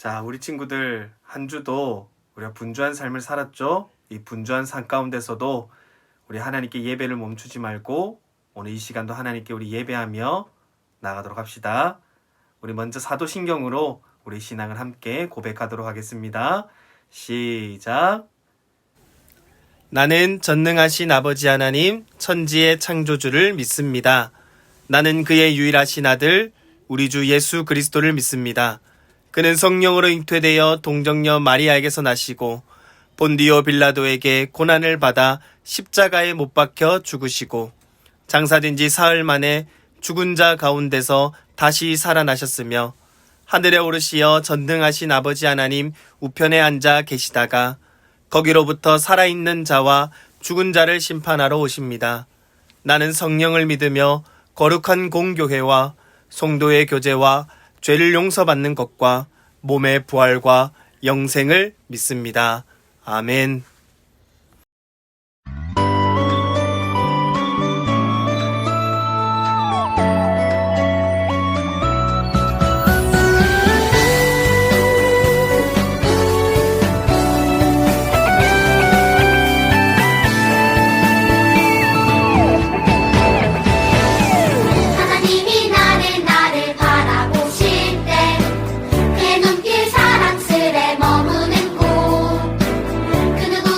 자, 우리 친구들 한 주도 우리가 분주한 삶을 살았죠? 이 분주한 삶 가운데서도 우리 하나님께 예배를 멈추지 말고 오늘 이 시간도 하나님께 우리 예배하며 나가도록 합시다. 우리 먼저 사도신경으로 우리 신앙을 함께 고백하도록 하겠습니다. 시작. 나는 전능하신 아버지 하나님 천지의 창조주를 믿습니다. 나는 그의 유일하신 아들 우리 주 예수 그리스도를 믿습니다. 그는 성령으로 잉태되어 동정녀 마리아에게서 나시고 본디오 빌라도에게 고난을 받아 십자가에 못 박혀 죽으시고 장사된 지 사흘 만에 죽은 자 가운데서 다시 살아나셨으며 하늘에 오르시어 전능하신 아버지 하나님 우편에 앉아 계시다가 거기로부터 살아있는 자와 죽은 자를 심판하러 오십니다. 나는 성령을 믿으며 거룩한 공교회와 성도의 교제와 죄를 용서받는 것과 몸의 부활과 영생을 믿습니다. 아멘. 하나님이 나를 바라보실 때 그 눈길 사랑스레 머무는 곳 그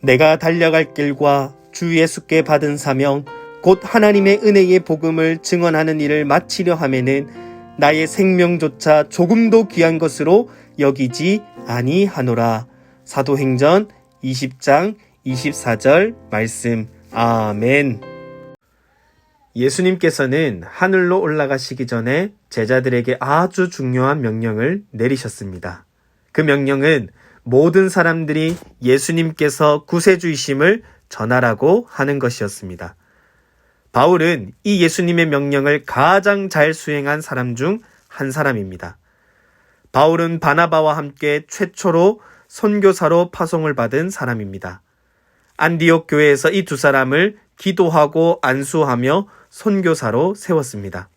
내가 달려갈 길과 주 예수께 받은 사명 곧 하나님의 은혜의 복음을 증언하는 일을 마치려 하면은 나의 생명조차 조금도 귀한 것으로 여기지 아니하노라. 사도행전 20장 24절 말씀. 아멘. 예수님께서는 하늘로 올라가시기 전에 제자들에게 아주 중요한 명령을 내리셨습니다. 그 명령은 모든 사람들이 예수님께서 구세주이심을 전하라고 하는 것이었습니다. 바울은 이 예수님의 명령을 가장 잘 수행한 사람 중 한 사람입니다. 바울은 바나바와 함께 최초로 선교사로 파송을 받은 사람입니다. 안디옥 교회에서 이 두 사람을 기도하고 안수하며 선교사로 세웠습니다.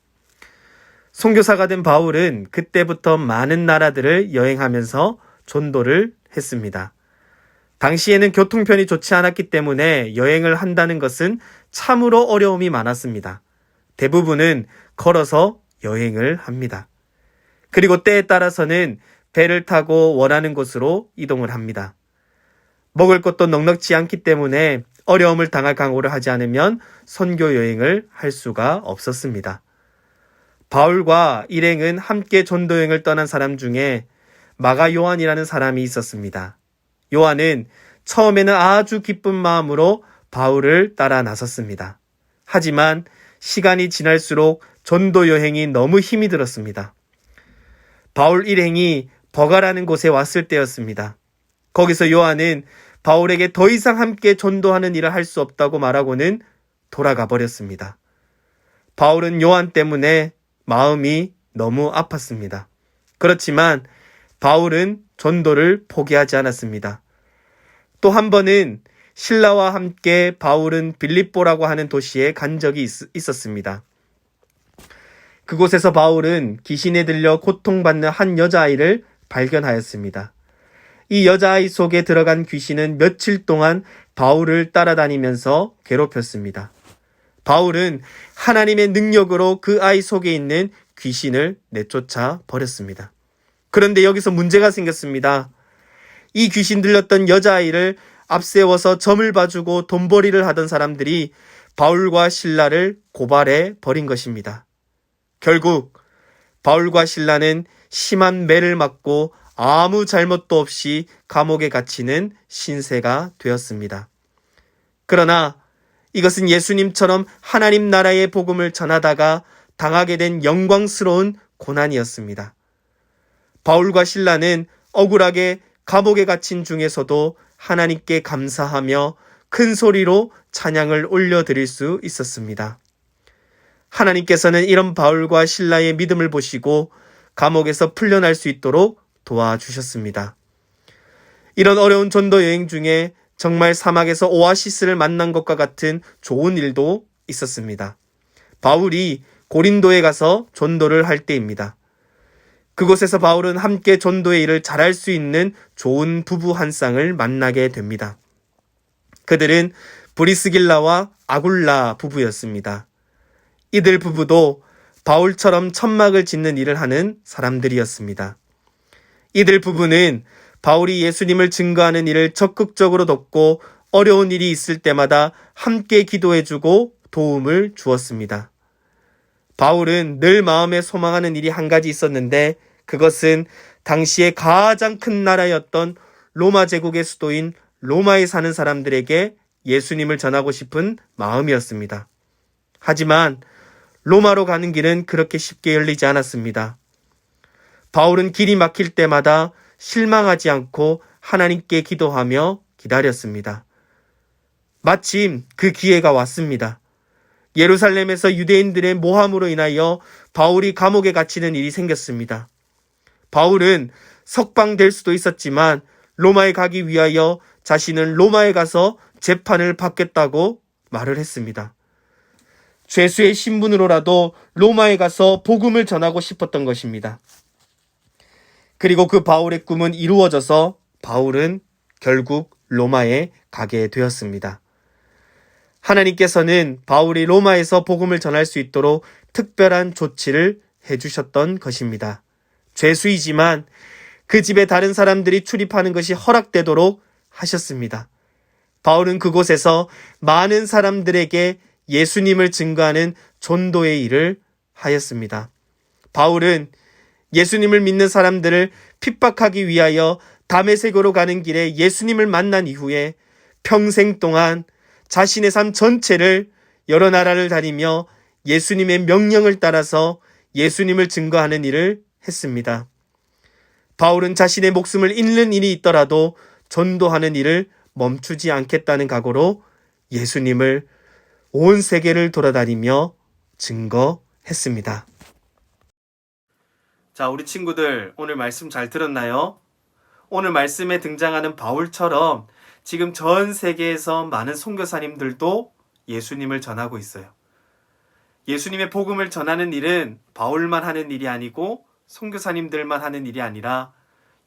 선교사가 된 바울은 그때부터 많은 나라들을 여행하면서 전도를 했습니다. 당시에는 교통편이 좋지 않았기 때문에 여행을 한다는 것은 참으로 어려움이 많았습니다. 대부분은 걸어서 여행을 합니다. 그리고 때에 따라서는 배를 타고 원하는 곳으로 이동을 합니다. 먹을 것도 넉넉지 않기 때문에 어려움을 당할 각오를 하지 않으면 선교 여행을 할 수가 없었습니다. 바울과 일행은 함께 전도 여행을 떠난 사람 중에 마가 요한이라는 사람이 있었습니다. 요한은 처음에는 아주 기쁜 마음으로 바울을 따라 나섰습니다. 하지만 시간이 지날수록 전도 여행이 너무 힘이 들었습니다. 바울 일행이 버가라는 곳에 왔을 때였습니다. 거기서 요한은 바울에게 더 이상 함께 전도하는 일을 할 수 없다고 말하고는 돌아가 버렸습니다. 바울은 요한 때문에 마음이 너무 아팠습니다. 그렇지만 바울은 전도를 포기하지 않았습니다. 또 한 번은 신라와 함께 바울은 빌립보라고 하는 도시에 간 적이 있었습니다. 그곳에서 바울은 귀신에 들려 고통받는 한 여자아이를 발견하였습니다. 이 여자아이 속에 들어간 귀신은 며칠 동안 바울을 따라다니면서 괴롭혔습니다. 바울은 하나님의 능력으로 그 아이 속에 있는 귀신을 내쫓아 버렸습니다. 그런데 여기서 문제가 생겼습니다. 이 귀신 들렸던 여자아이를 앞세워서 점을 봐주고 돈벌이를 하던 사람들이 바울과 실라를 고발해 버린 것입니다. 결국 바울과 실라는 심한 매를 맞고 아무 잘못도 없이 감옥에 갇히는 신세가 되었습니다. 그러나 이것은 예수님처럼 하나님 나라의 복음을 전하다가 당하게 된 영광스러운 고난이었습니다. 바울과 실라는 억울하게 감옥에 갇힌 중에서도 하나님께 감사하며 큰 소리로 찬양을 올려드릴 수 있었습니다. 하나님께서는 이런 바울과 실라의 믿음을 보시고 감옥에서 풀려날 수 있도록 도와주셨습니다. 이런 어려운 전도 여행 중에 정말 사막에서 오아시스를 만난 것과 같은 좋은 일도 있었습니다. 바울이 고린도에 가서 전도를 할 때입니다. 그곳에서 바울은 함께 전도의 일을 잘할 수 있는 좋은 부부 한 쌍을 만나게 됩니다. 그들은 브리스길라와 아굴라 부부였습니다. 이들 부부도 바울처럼 천막을 짓는 일을 하는 사람들이었습니다. 이들 부부는 바울이 예수님을 증거하는 일을 적극적으로 돕고 어려운 일이 있을 때마다 함께 기도해주고 도움을 주었습니다. 바울은 늘 마음에 소망하는 일이 한 가지 있었는데 그것은 당시에 가장 큰 나라였던 로마 제국의 수도인 로마에 사는 사람들에게 예수님을 전하고 싶은 마음이었습니다. 하지만 로마로 가는 길은 그렇게 쉽게 열리지 않았습니다. 바울은 길이 막힐 때마다 실망하지 않고 하나님께 기도하며 기다렸습니다. 마침 그 기회가 왔습니다. 예루살렘에서 유대인들의 모함으로 인하여 바울이 감옥에 갇히는 일이 생겼습니다. 바울은 석방될 수도 있었지만 로마에 가기 위하여 자신은 로마에 가서 재판을 받겠다고 말을 했습니다. 죄수의 신분으로라도 로마에 가서 복음을 전하고 싶었던 것입니다. 그리고 그 바울의 꿈은 이루어져서 바울은 결국 로마에 가게 되었습니다. 하나님께서는 바울이 로마에서 복음을 전할 수 있도록 특별한 조치를 해주셨던 것입니다. 죄수이지만 그 집에 다른 사람들이 출입하는 것이 허락되도록 하셨습니다. 바울은 그곳에서 많은 사람들에게 예수님을 증거하는 전도의 일을 하였습니다. 바울은 예수님을 믿는 사람들을 핍박하기 위하여 다메섹으로 가는 길에 예수님을 만난 이후에 평생 동안 자신의 삶 전체를 여러 나라를 다니며 예수님의 명령을 따라서 예수님을 증거하는 일을 했습니다. 바울은 자신의 목숨을 잃는 일이 있더라도 전도하는 일을 멈추지 않겠다는 각오로 예수님을 온 세계를 돌아다니며 증거했습니다. 자, 우리 친구들 오늘 말씀 잘 들었나요? 오늘 말씀에 등장하는 바울처럼 지금 전 세계에서 많은 선교사님들도 예수님을 전하고 있어요. 예수님의 복음을 전하는 일은 바울만 하는 일이 아니고 선교사님들만 하는 일이 아니라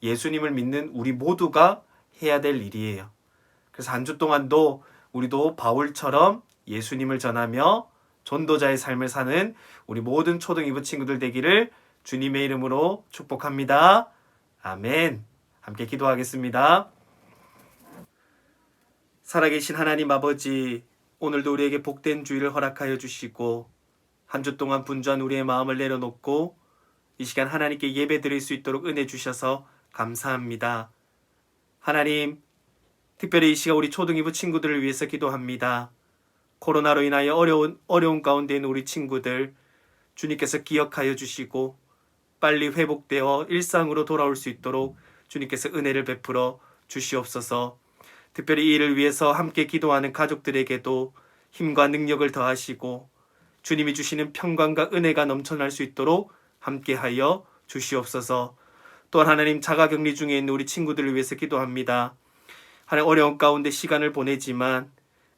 예수님을 믿는 우리 모두가 해야 될 일이에요. 그래서 한 주 동안도 우리도 바울처럼 예수님을 전하며 전도자의 삶을 사는 우리 모든 초등 2부 친구들 되기를 주님의 이름으로 축복합니다. 아멘. 함께 기도하겠습니다. 살아계신 하나님 아버지, 오늘도 우리에게 복된 주일을 허락하여 주시고 한 주 동안 분주한 우리의 마음을 내려놓고 이 시간 하나님께 예배 드릴 수 있도록 은혜 주셔서 감사합니다. 하나님, 특별히 이 시간 우리 초등 2부 친구들을 위해서 기도합니다. 코로나로 인하여 어려운 가운데 있는 우리 친구들 주님께서 기억하여 주시고 빨리 회복되어 일상으로 돌아올 수 있도록 주님께서 은혜를 베풀어 주시옵소서. 특별히 이 일을 위해서 함께 기도하는 가족들에게도 힘과 능력을 더하시고 주님이 주시는 평강과 은혜가 넘쳐날 수 있도록 함께하여 주시옵소서. 또한 하나님, 자가격리 중에 있는 우리 친구들을 위해서 기도합니다. 하나님, 어려운 가운데 시간을 보내지만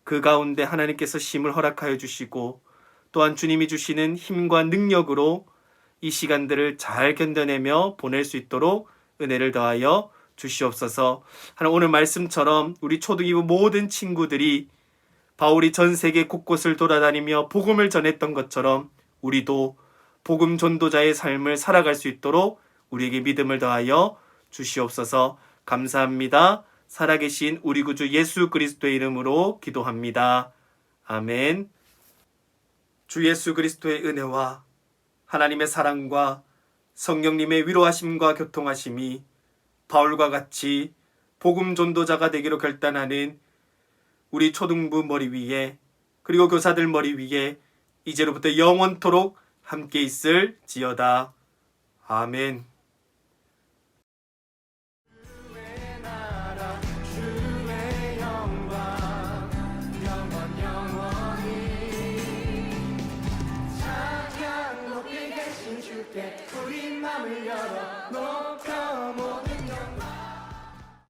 그 가운데 하나님께서 쉼을 허락하여 주시고 또한 주님이 주시는 힘과 능력으로 이 시간들을 잘 견뎌내며 보낼 수 있도록 은혜를 더하여 주시옵소서. 하나님, 오늘 말씀처럼 우리 초등 2부 모든 친구들이 바울이 전 세계 곳곳을 돌아다니며 복음을 전했던 것처럼 우리도 복음 전도자의 삶을 살아갈 수 있도록 우리에게 믿음을 더하여 주시옵소서. 감사합니다. 살아계신 우리 구주 예수 그리스도의 이름으로 기도합니다. 아멘. 주 예수 그리스도의 은혜와 하나님의 사랑과 성령님의 위로하심과 교통하심이 바울과 같이 복음 전도자가 되기로 결단하는 우리 초등부 머리 위에 그리고 교사들 머리 위에 이제로부터 영원토록 함께 있을지어다. 아멘. 우리 맘을 열어 높여